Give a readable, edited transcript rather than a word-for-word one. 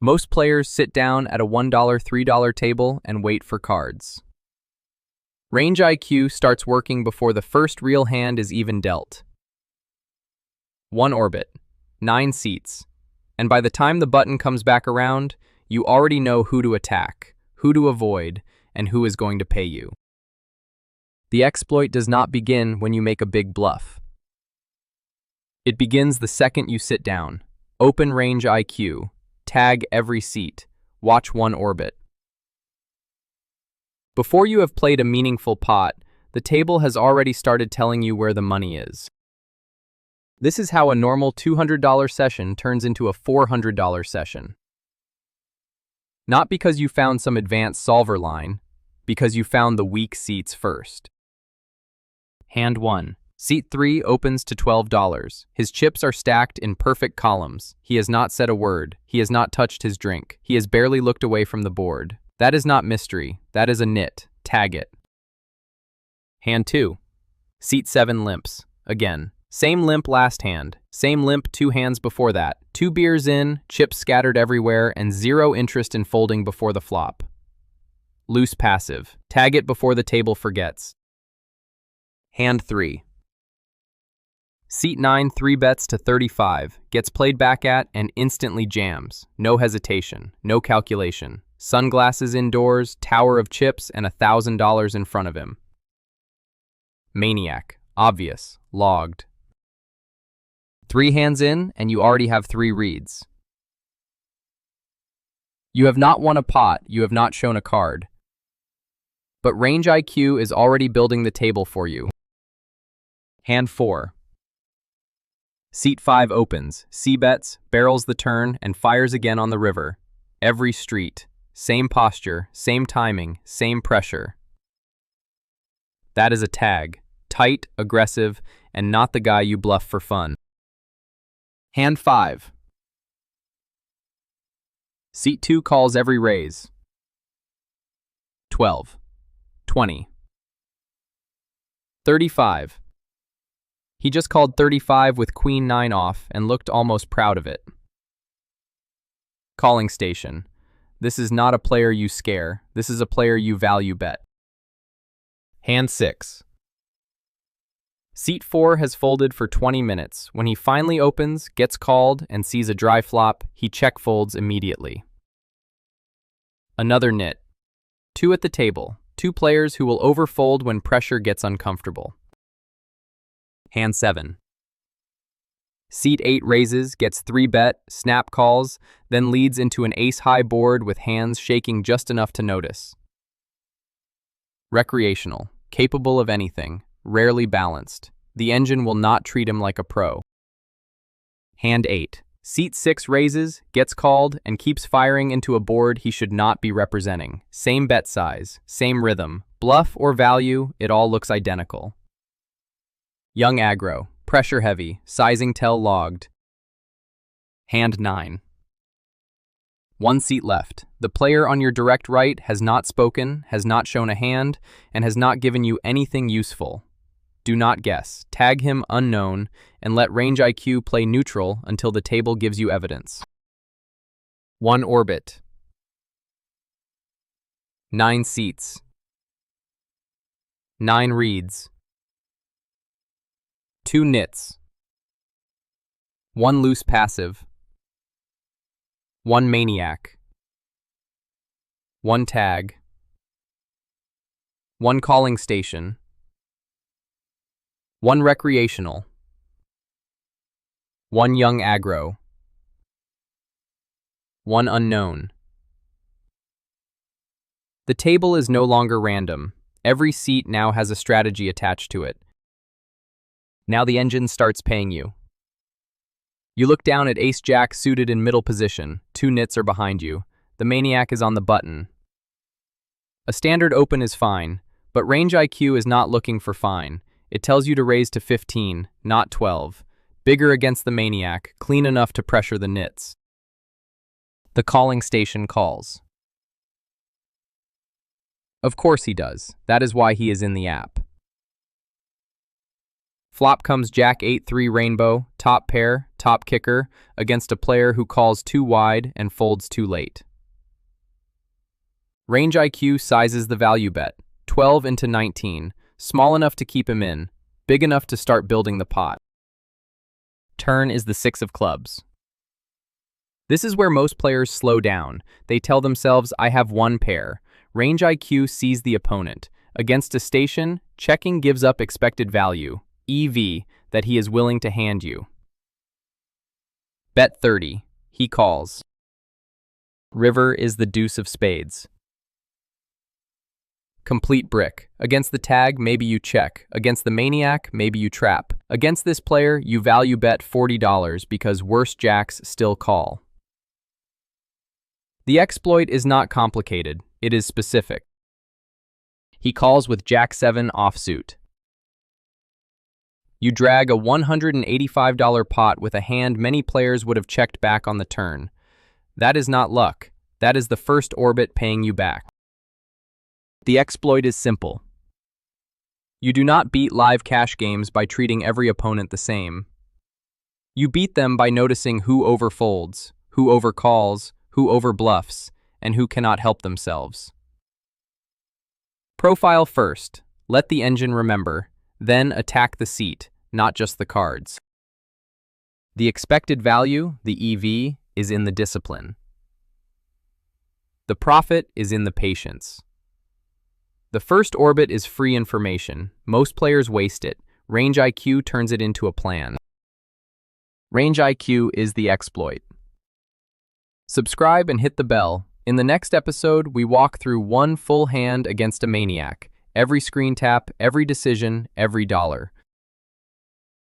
Most players sit down at a $1, $3 table and wait for cards. RangeIQ starts working before the first real hand is even dealt. 1 orbit, 9 seats, and by the time the button comes back around, you already know who to attack, who to avoid, and who is going to pay you. The exploit does not begin when you make a big bluff. It begins the second you sit down. Open RangeIQ, tag every seat, watch 1 orbit. Before you have played a meaningful pot, the table has already started telling you where the money is. This is how a normal $200 session turns into a $400 session. Not because you found some advanced solver line, because you found the weak seats first. Hand 1. Seat 3 opens to $12. His chips are stacked in perfect columns. He has not said a word. He has not touched his drink. He has barely looked away from the board. That is not mystery. That is a nit. Tag it. Hand 2. Seat 7 limps. Again. Same limp last hand. Same limp 2 hands before that. 2 beers in, chips scattered everywhere, and 0 interest in folding before the flop. Loose passive. Tag it before the table forgets. Hand 3. Seat 9 3 bets to 35, gets played back at and instantly jams. No hesitation, no calculation. Sunglasses indoors, tower of chips, and $1,000 in front of him. Maniac, obvious, logged. 3 hands in and you already have 3 reads. You have not won a pot, you have not shown a card. But RangeIQ is already building the table for you. Hand 4. Seat 5 opens, c-bets, barrels the turn, and fires again on the river. Every street. Same posture, same timing, same pressure. That is a tag. Tight, aggressive, and not the guy you bluff for fun. Hand 5. Seat 2 calls every raise. 12. 20. 35. He just called 35 with Queen 9 off and looked almost proud of it. Calling station. This is not a player you scare. This is a player you value bet. Hand 6. Seat 4 has folded for 20 minutes. When he finally opens, gets called, and sees a dry flop, he check folds immediately. Another nit. 2 at the table. 2 players who will overfold when pressure gets uncomfortable. Hand 7. Seat 8 raises, gets 3 bet, snap calls, then leads into an ace-high board with hands shaking just enough to notice. Recreational, capable of anything, rarely balanced. The engine will not treat him like a pro. Hand 8. Seat 6 raises, gets called, and keeps firing into a board he should not be representing. Same bet size, same rhythm. Bluff or value, it all looks identical. Young aggro, pressure heavy, sizing tell logged. Hand 9. 1 seat left. The player on your direct right has not spoken, has not shown a hand, and has not given you anything useful. Do not guess. Tag him unknown, and let RangeIQ play neutral until the table gives you evidence. 1 orbit. 9 seats. 9 reads. 2 nits. 1 loose passive. 1 maniac. 1 tag. 1 calling station. 1 recreational. 1 young aggro. 1 unknown. The table is no longer random. Every seat now has a strategy attached to it. Now the engine starts paying you. You look down at ace-jack suited in middle position. 2 nits are behind you. The maniac is on the button. A standard open is fine, but RangeIQ is not looking for fine. It tells you to raise to 15, not 12. Bigger against the maniac, clean enough to pressure the nits. The calling station calls. Of course he does. That is why he is in the app. Flop comes Jack 8-3 rainbow, top pair, top kicker, against a player who calls too wide and folds too late. RangeIQ sizes the value bet, 12 into 19, small enough to keep him in, big enough to start building the pot. Turn is the 6 of clubs. This is where most players slow down. They tell themselves, I have one pair. RangeIQ sees the opponent. Against a station, checking gives up expected value, EV, that he is willing to hand you. Bet 30. He calls. River is the deuce of spades. Complete brick. Against the tag, maybe you check. Against the maniac, maybe you trap. Against this player, you value bet $40 because worse jacks still call. The exploit is not complicated, it is specific. He calls with Jack 7 offsuit. You drag a $185 pot with a hand many players would have checked back on the turn. That is not luck, that is the first orbit paying you back. The exploit is simple. You do not beat live cash games by treating every opponent the same. You beat them by noticing who overfolds, who overcalls, who overbluffs, and who cannot help themselves. Profile first, let the engine remember, then attack the seat, not just the cards. The expected value, the EV, is in the discipline. The profit is in the patience. The first orbit is free information. Most players waste it. RangeIQ turns it into a plan. RangeIQ is the exploit. Subscribe and hit the bell. In the next episode, we walk through one full hand against a maniac. Every screen tap, every decision, every dollar.